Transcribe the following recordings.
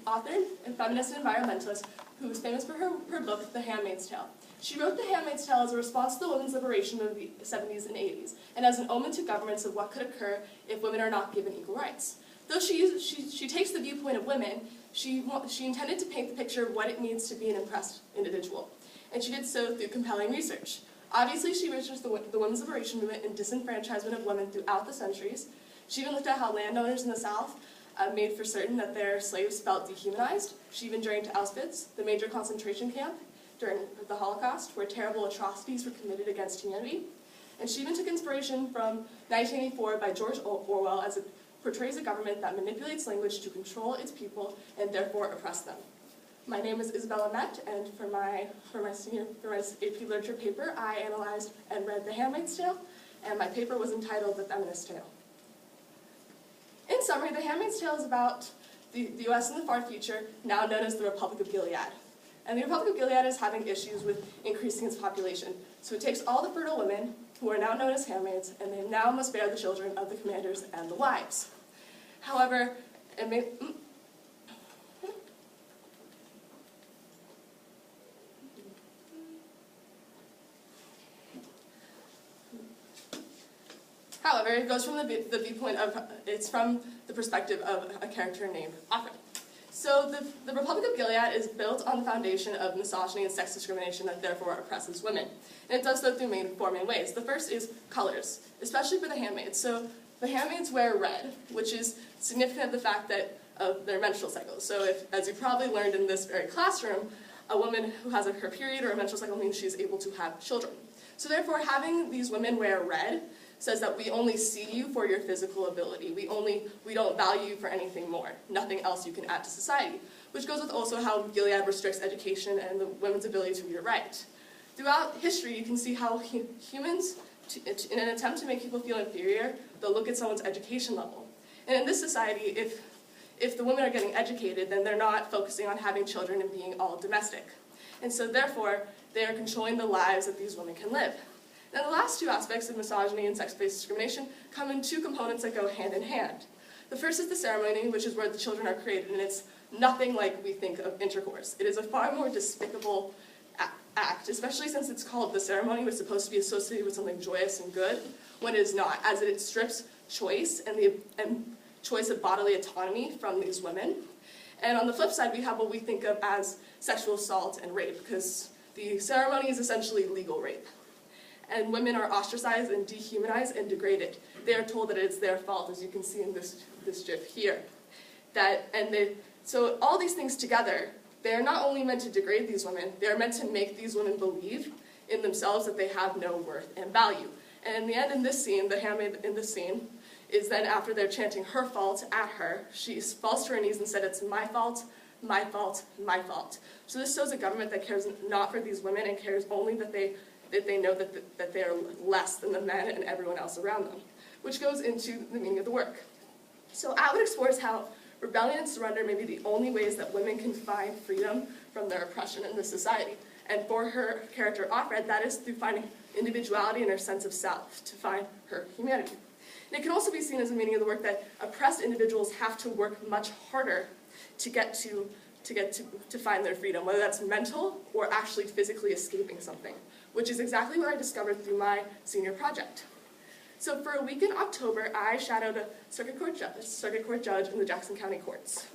author and feminist and environmentalist who is famous for her book, The Handmaid's Tale. She wrote The Handmaid's Tale as a response to the women's liberation of the 70s and 80s, and as an omen to governments of what could occur if women are not given equal rights. Though she takes the viewpoint of women, she intended to paint the picture of what it means to be an oppressed individual, and she did so through compelling research. Obviously, she researched the women's liberation movement and disenfranchisement of women throughout the centuries. She even looked at how landowners in the South made for certain that their slaves felt dehumanized. She even journeyed to Auschwitz, the major concentration camp during the Holocaust, where terrible atrocities were committed against humanity. And she even took inspiration from 1984 by George Orwell, as it portrays a government that manipulates language to control its people and therefore oppress them. My name is Isabella Met, and for my AP Literature paper, I analyzed and read The Handmaid's Tale, and my paper was entitled The Feminist Tale. In summary, The Handmaid's Tale is about the U.S. in the far future, now known as the Republic of Gilead. And the Republic of Gilead is having issues with increasing its population. So it takes all the fertile women, who are now known as handmaids, and they now must bear the children of the commanders and the wives. However, it goes from the viewpoint of, it's from the perspective of a character named Offred. So the Republic of Gilead is built on the foundation of misogyny and sex discrimination that therefore oppresses women. And it does so through four main ways. The first is colors, especially for the handmaids. So the handmaids wear red, which is significant of the fact that of their menstrual cycles. So if, as you probably learned in this very classroom, a woman who has her period or a menstrual cycle means she's able to have children. So therefore, having these women wear red says that we only see you for your physical ability. We don't value you for anything more, nothing else you can add to society, which goes with also how Gilead restricts education and the women's ability to read or write. Throughout history, you can see how humans, in an attempt to make people feel inferior, they'll look at someone's education level. And in this society, if the women are getting educated, then they're not focusing on having children and being all domestic. And so therefore, they are controlling the lives that these women can live. Now, the last two aspects of misogyny and sex-based discrimination come in two components that go hand in hand. The first is the ceremony, which is where the children are created, and it's nothing like we think of intercourse. It is a far more despicable act, especially since it's called the ceremony, which is supposed to be associated with something joyous and good, when it is not, as it strips choice and choice of bodily autonomy from these women. And on the flip side, we have what we think of as sexual assault and rape, because the ceremony is essentially legal rape. And women are ostracized and dehumanized and degraded. They are told that it's their fault, as you can see in this gif here. So all these things together, they are not only meant to degrade these women, they are meant to make these women believe in themselves that they have no worth and value. And in the end, in this scene, the handmaid in this scene, is then after they're chanting her fault at her, she falls to her knees and said, "It's my fault, my fault, my fault." So this shows a government that cares not for these women and cares only that they know that they are less than the men and everyone else around them, which goes into the meaning of the work. So Atwood explores how rebellion and surrender may be the only ways that women can find freedom from their oppression in this society. And for her character, Offred, that is through finding individuality and her sense of self, to find her humanity. And it can also be seen as a meaning of the work that oppressed individuals have to work much harder to find their freedom, whether that's mental or actually physically escaping something, which is exactly what I discovered through my senior project. So for a week in October, I shadowed a circuit court judge in the Jackson County courts.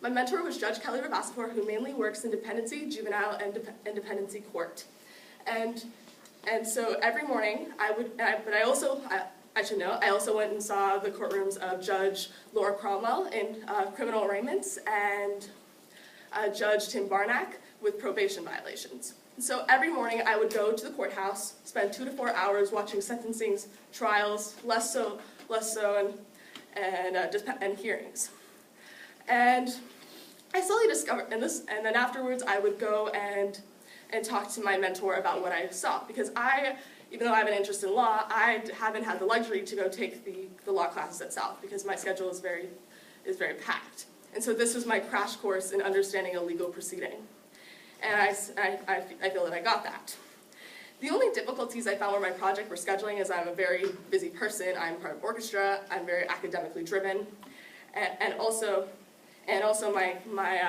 My mentor was Judge Kelly Ravasapur, who mainly works in dependency, juvenile, and dependency court. And so every morning, I also went and saw the courtrooms of Judge Laura Cromwell in criminal arraignments and Judge Tim Barnack with probation violations. So every morning I would go to the courthouse, spend 2 to 4 hours watching sentencings, trials, less so, and hearings. And I slowly discovered, and then afterwards I would go and talk to my mentor about what I saw, because even though I have an interest in law, I haven't had the luxury to go take the law classes at South, because my schedule is very packed. And so this was my crash course in understanding a legal proceeding. And I feel that I got that. The only difficulties I found with my project were scheduling, as I'm a very busy person. I'm part of orchestra, I'm very academically driven, and also And also my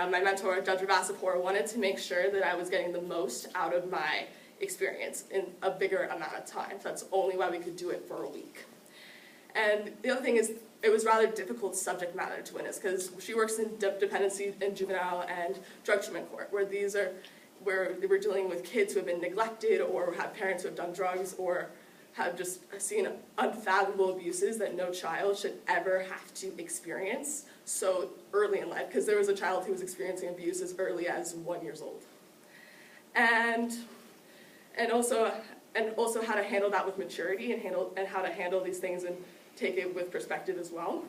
mentor, Judge Ravasapur, wanted to make sure that I was getting the most out of my experience in a bigger amount of time. So that's only why we could do it for a week. And the other thing is, it was rather difficult subject matter to witness because she works in dependency and juvenile and drug treatment court, where we're dealing with kids who have been neglected or have parents who have done drugs or have just seen unfathomable abuses that no child should ever have to experience so early in life, because there was a child who was experiencing abuse as early as 1 year old. And also how to handle that with maturity and how to handle these things and take it with perspective as well.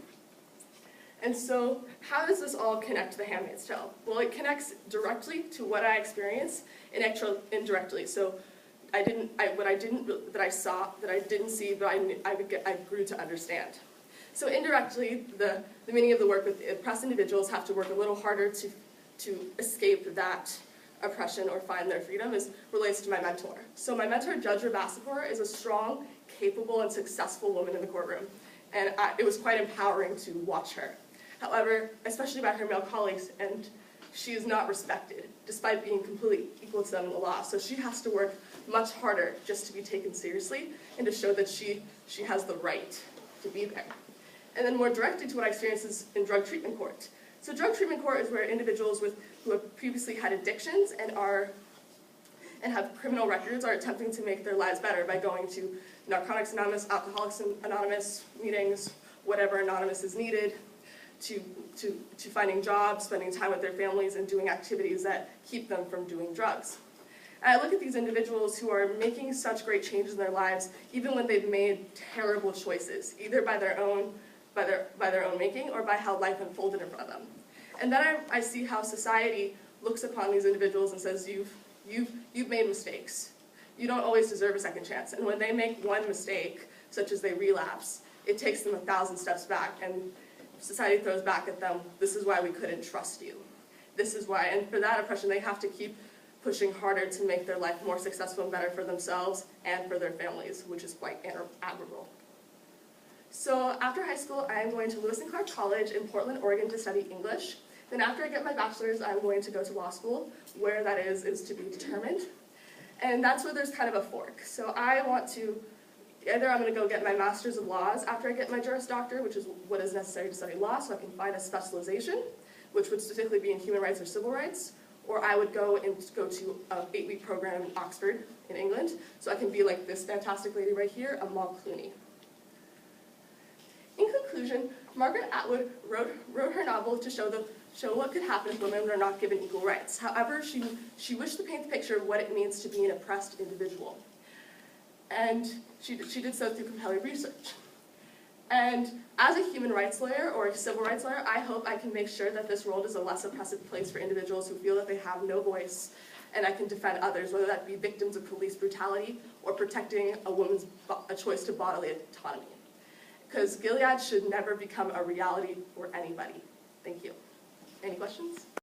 And so how does this all connect to The Handmaid's Tale? Well, it connects directly to what I experienced and indirectly. So I didn't see, but I grew to understand. So indirectly, the meaning of the work with oppressed individuals have to work a little harder to escape that oppression or find their freedom relates to my mentor. So my mentor, Judge Ravasapur, is a strong, capable, and successful woman in the courtroom. And it was quite empowering to watch her. However, especially by her male colleagues, and she is not respected, despite being completely equal to them in the law. So she has to work much harder just to be taken seriously and to show that she has the right to be there. And then more directly to what I experienced is in drug treatment court. So drug treatment court is where individuals who have previously had addictions and have criminal records are attempting to make their lives better by going to Narcotics Anonymous, Alcoholics Anonymous meetings, whatever anonymous is needed, to finding jobs, spending time with their families, and doing activities that keep them from doing drugs. And I look at these individuals who are making such great changes in their lives, even when they've made terrible choices, either by their own making or by how life unfolded in front of them. And then I see how society looks upon these individuals and says, you've made mistakes. You don't always deserve a second chance. And when they make one mistake, such as they relapse, it takes them 1,000 steps back, and society throws back at them, this is why we couldn't trust you. This is why, and for that oppression, they have to keep pushing harder to make their life more successful and better for themselves and for their families, which is quite admirable. So after high school, I'm going to Lewis and Clark College in Portland, Oregon to study English. Then after I get my bachelor's, I'm going to go to law school. Where that is to be determined. And that's where there's kind of a fork. So I want to, either I'm going to go get my master's of laws after I get my Juris Doctor, which is what is necessary to study law, so I can find a specialization, which would specifically be in human rights or civil rights, or I would go to an 8-week program in Oxford in England, so I can be like this fantastic lady right here, Amal Clooney. In conclusion, Margaret Atwood wrote her novel to show what could happen if women are not given equal rights. However, she wished to paint the picture of what it means to be an oppressed individual. And she did so through compelling research. And as a human rights lawyer or a civil rights lawyer, I hope I can make sure that this world is a less oppressive place for individuals who feel that they have no voice, and I can defend others, whether that be victims of police brutality or protecting a woman's choice to bodily autonomy. Because Gilead should never become a reality for anybody. Thank you. Any questions?